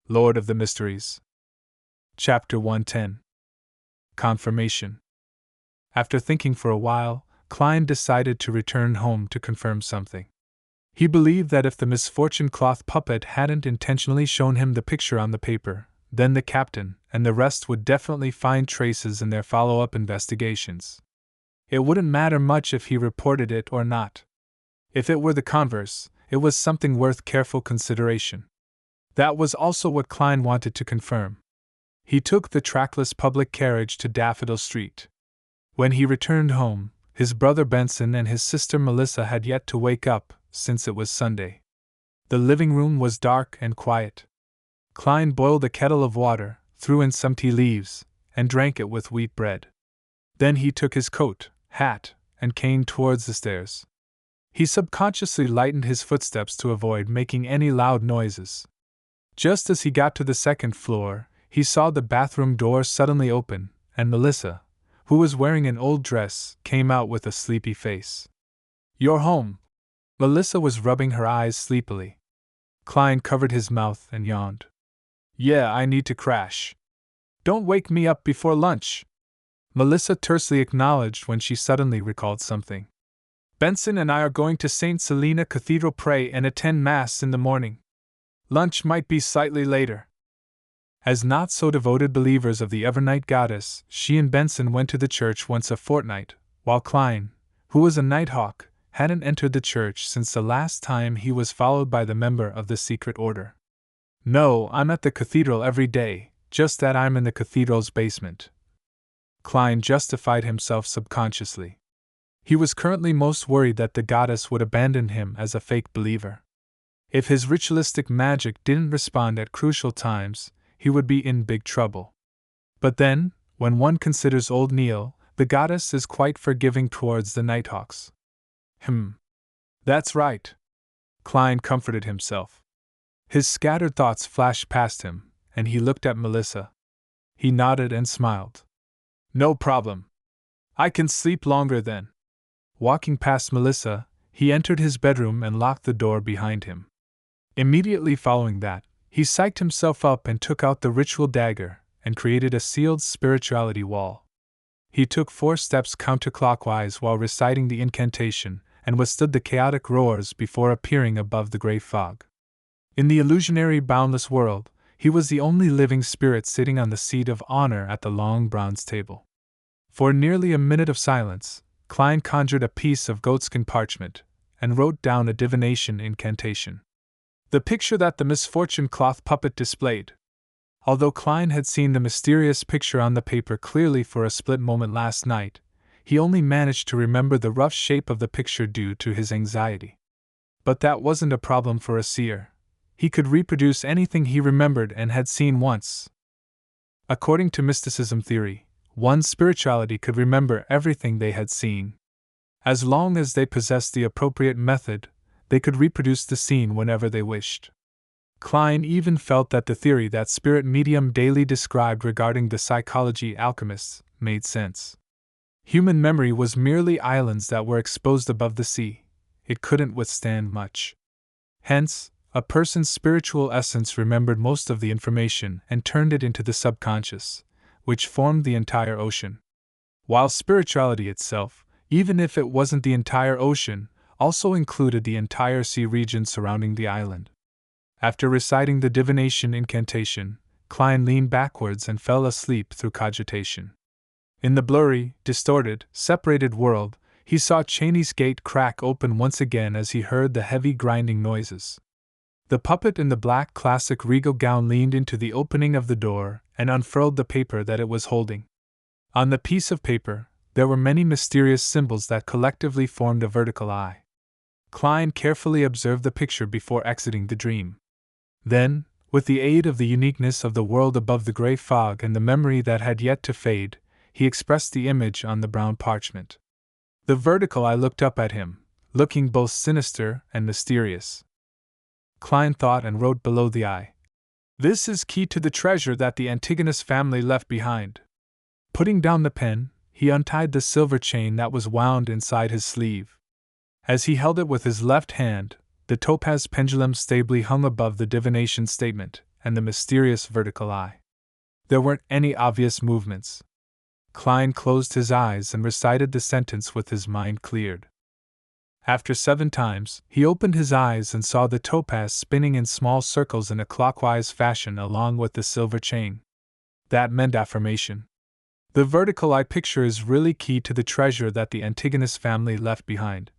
Lord of the Mysteries. Chapter 110. Confirmation. After thinking for a while, Klein decided to return home to confirm something. He believed that if the misfortune cloth puppet hadn't intentionally shown him the picture on the paper, then the captain and the rest would definitely find traces in their follow-up investigations. It wouldn't matter much if he reported it or not. If it were the converse, it was something worth careful consideration. That was also what Klein wanted to confirm. He took the trackless public carriage to Daffodil Street. When he returned home, his brother Benson and his sister Melissa had yet to wake up, since it was Sunday. The living room was dark and quiet. Klein boiled a kettle of water, threw in some tea leaves, and drank it with wheat bread. Then he took his coat, hat, and cane towards the stairs. He subconsciously lightened his footsteps to avoid making any loud noises. Just as he got to the second floor, he saw the bathroom door suddenly open, and Melissa, who was wearing an old dress, came out with a sleepy face. "You're home." Melissa was rubbing her eyes sleepily. Klein covered his mouth and yawned. "Yeah, I need to crash." "Don't wake me up before lunch," Melissa tersely acknowledged when she suddenly recalled something. "Benson and I are going to St. Selena Cathedral pray and attend Mass in the morning. Lunch might be slightly later." As not-so-devoted believers of the Evernight Goddess, she and Benson went to the church once a fortnight, while Klein, who was a nighthawk, hadn't entered the church since the last time he was followed by the member of the secret order. "No, I'm at the cathedral every day, just that I'm in the cathedral's basement," Klein justified himself subconsciously. He was currently most worried that the goddess would abandon him as a fake believer. If his ritualistic magic didn't respond at crucial times, he would be in big trouble. But then, when one considers old Neil, the goddess is quite forgiving towards the nighthawks. That's right, Klein comforted himself. His scattered thoughts flashed past him, and he looked at Melissa. He nodded and smiled. "No problem. I can sleep longer then." Walking past Melissa, he entered his bedroom and locked the door behind him. Immediately following that, he psyched himself up and took out the ritual dagger and created a sealed spirituality wall. He took 4 steps counterclockwise while reciting the incantation and withstood the chaotic roars before appearing above the gray fog. In the illusionary boundless world, he was the only living spirit sitting on the seat of honor at the long bronze table. For nearly a minute of silence, Klein conjured a piece of goatskin parchment and wrote down a divination incantation. The picture that the misfortune cloth puppet displayed. Although Klein had seen the mysterious picture on the paper clearly for a split moment last night, he only managed to remember the rough shape of the picture due to his anxiety. But that wasn't a problem for a seer. He could reproduce anything he remembered and had seen once. According to mysticism theory, one's spirituality could remember everything they had seen. As long as they possessed the appropriate method, they could reproduce the scene whenever they wished. Klein even felt that the theory that spirit medium Daly described regarding the psychology alchemists made sense. Human memory was merely islands that were exposed above the sea. It couldn't withstand much. Hence, a person's spiritual essence remembered most of the information and turned it into the subconscious, which formed the entire ocean. While spirituality itself, even if it wasn't the entire ocean, also included the entire sea region surrounding the island. After reciting the divination incantation, Klein leaned backwards and fell asleep through cogitation. In the blurry, distorted, separated world, he saw Cheney's gate crack open once again as he heard the heavy grinding noises. The puppet in the black classic regal gown leaned into the opening of the door and unfurled the paper that it was holding. On the piece of paper, there were many mysterious symbols that collectively formed a vertical eye. Klein carefully observed the picture before exiting the dream. Then, with the aid of the uniqueness of the world above the gray fog and the memory that had yet to fade, he expressed the image on the brown parchment. The vertical eye looked up at him, looking both sinister and mysterious. Klein thought and wrote below the eye, "This is key to the treasure that the Antigonus family left behind." Putting down the pen, he untied the silver chain that was wound inside his sleeve. As he held it with his left hand, the topaz pendulum stably hung above the divination statement, and the mysterious vertical eye. There weren't any obvious movements. Klein closed his eyes and recited the sentence with his mind cleared. After 7 times, he opened his eyes and saw the topaz spinning in small circles in a clockwise fashion along with the silver chain. That meant affirmation. The vertical eye picture is really key to the treasure that the Antigonus family left behind.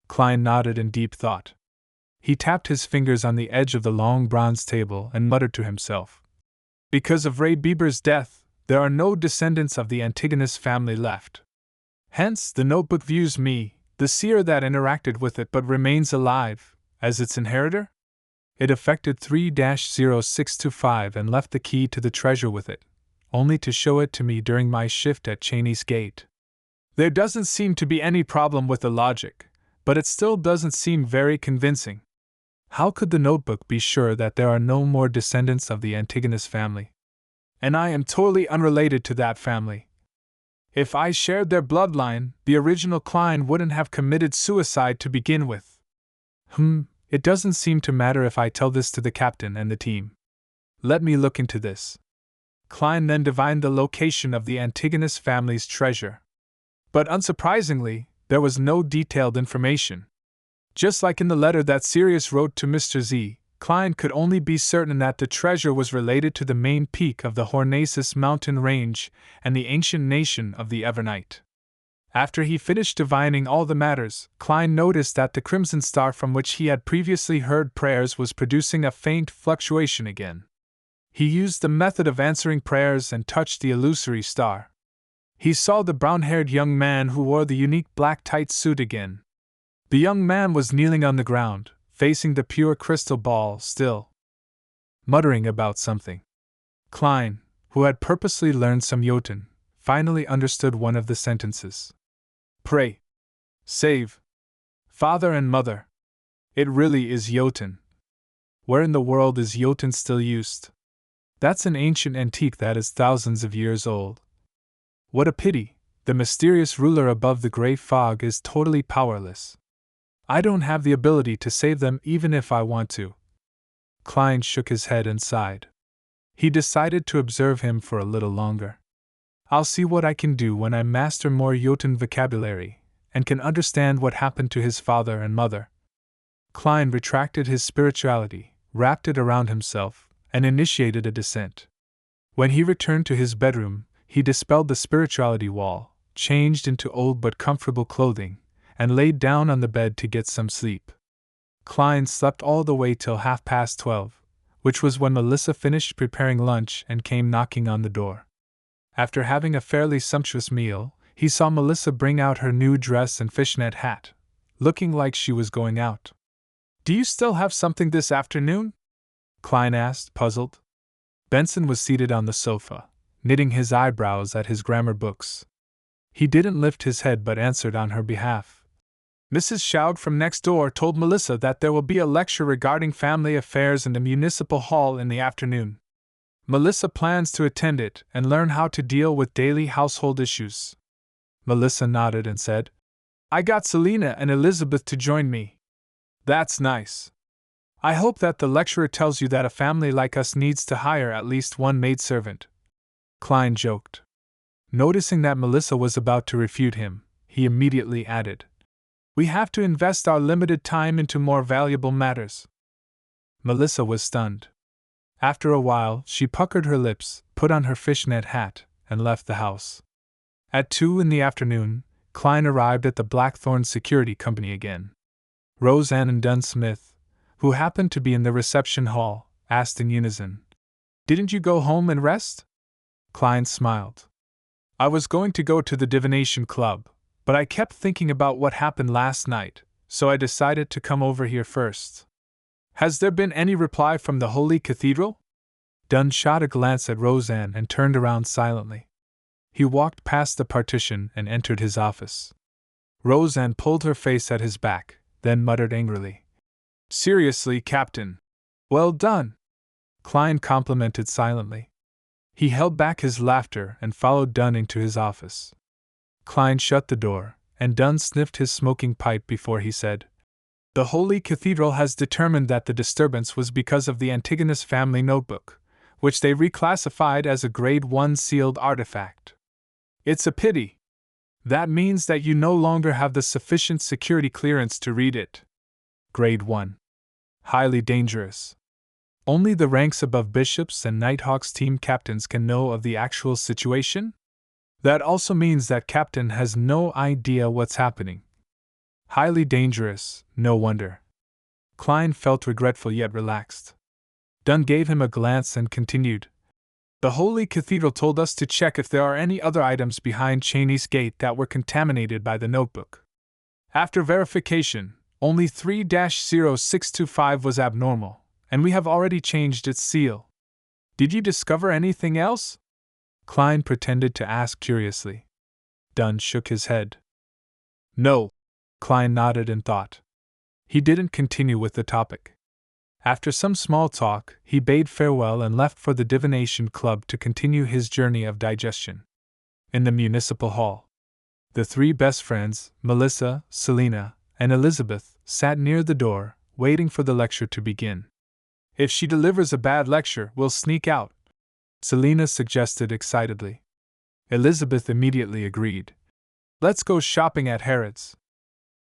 Klein nodded in deep thought. He tapped his fingers on the edge of the long bronze table and muttered to himself. Because of Ray Bieber's death, there are no descendants of the Antigonus family left. Hence, the notebook views me, the seer that interacted with it but remains alive, as its inheritor? It affected 3-0625 and left the key to the treasure with it, only to show it to me during my shift at Cheney's Gate. There doesn't seem to be any problem with the logic, but it still doesn't seem very convincing. How could the notebook be sure that there are no more descendants of the Antigonus family? And I am totally unrelated to that family. If I shared their bloodline, the original Klein wouldn't have committed suicide to begin with. It doesn't seem to matter if I tell this to the captain and the team. Let me look into this. Klein then divined the location of the Antigonus family's treasure. But unsurprisingly, there was no detailed information. Just like in the letter that Sirius wrote to Mr. Z, Klein could only be certain that the treasure was related to the main peak of the Hornacis mountain range and the ancient nation of the Evernight. After he finished divining all the matters, Klein noticed that the crimson star from which he had previously heard prayers was producing a faint fluctuation again. He used the method of answering prayers and touched the illusory star. He saw the brown-haired young man who wore the unique black tight suit again. The young man was kneeling on the ground, facing the pure crystal ball still, muttering about something. Klein, who had purposely learned some Jotun, finally understood one of the sentences. Pray. Save. Father and mother. It really is Jotun. Where in the world is Jotun still used? That's an ancient antique that is thousands of years old. What a pity, the mysterious ruler above the gray fog is totally powerless. I don't have the ability to save them even if I want to. Klein shook his head and sighed. He decided to observe him for a little longer. I'll see what I can do when I master more Jotun vocabulary, and can understand what happened to his father and mother. Klein retracted his spirituality, wrapped it around himself, and initiated a descent. When he returned to his bedroom, he dispelled the spirituality wall, changed into old but comfortable clothing, and laid down on the bed to get some sleep. Klein slept all the way till 12:30, which was when Melissa finished preparing lunch and came knocking on the door. After having a fairly sumptuous meal, he saw Melissa bring out her new dress and fishnet hat, looking like she was going out. Do you still have something this afternoon? Klein asked, puzzled. Benson was seated on the sofa, knitting his eyebrows at his grammar books. He didn't lift his head but answered on her behalf. Mrs. Schaud from next door told Melissa that there will be a lecture regarding family affairs in the municipal hall in the afternoon. Melissa plans to attend it and learn how to deal with daily household issues. Melissa nodded and said, I got Selena and Elizabeth to join me. That's nice. I hope that the lecturer tells you that a family like us needs to hire at least one maidservant. Klein joked. Noticing that Melissa was about to refute him, he immediately added, We have to invest our limited time into more valuable matters. Melissa was stunned. After a while, she puckered her lips, put on her fishnet hat, and left the house. At 2 p.m, Klein arrived at the Blackthorn Security Company again. Roseanne and Dunn Smith, who happened to be in the reception hall, asked in unison, Didn't you go home and rest? Klein smiled. I was going to go to the divination club, but I kept thinking about what happened last night, so I decided to come over here first. Has there been any reply from the Holy Cathedral? Dunn shot a glance at Roseanne and turned around silently. He walked past the partition and entered his office. Roseanne pulled her face at his back, then muttered angrily, Seriously, Captain. Well done. Klein complimented silently. He held back his laughter and followed Dunn into his office. Klein shut the door, and Dunn sniffed his smoking pipe before he said, The Holy Cathedral has determined that the disturbance was because of the Antigonus family notebook, which they reclassified as a Grade 1 sealed artifact. It's a pity. That means that you no longer have the sufficient security clearance to read it. Grade 1. Highly dangerous. Only the ranks above bishops and Nighthawks team captains can know of the actual situation? That also means that Captain has no idea what's happening. Highly dangerous, no wonder. Klein felt regretful yet relaxed. Dunn gave him a glance and continued. The Holy Cathedral told us to check if there are any other items behind Cheney's gate that were contaminated by the notebook. After verification, only 3-0625 was abnormal, and we have already changed its seal. Did you discover anything else? Klein pretended to ask curiously. Dunn shook his head. No. Klein nodded in thought. He didn't continue with the topic. After some small talk, he bade farewell and left for the Divination Club to continue his journey of digestion. In the municipal hall, the three best friends, Melissa, Selina, and Elizabeth, sat near the door, waiting for the lecture to begin. If she delivers a bad lecture, we'll sneak out, Selina suggested excitedly. Elizabeth immediately agreed. Let's go shopping at Harrods.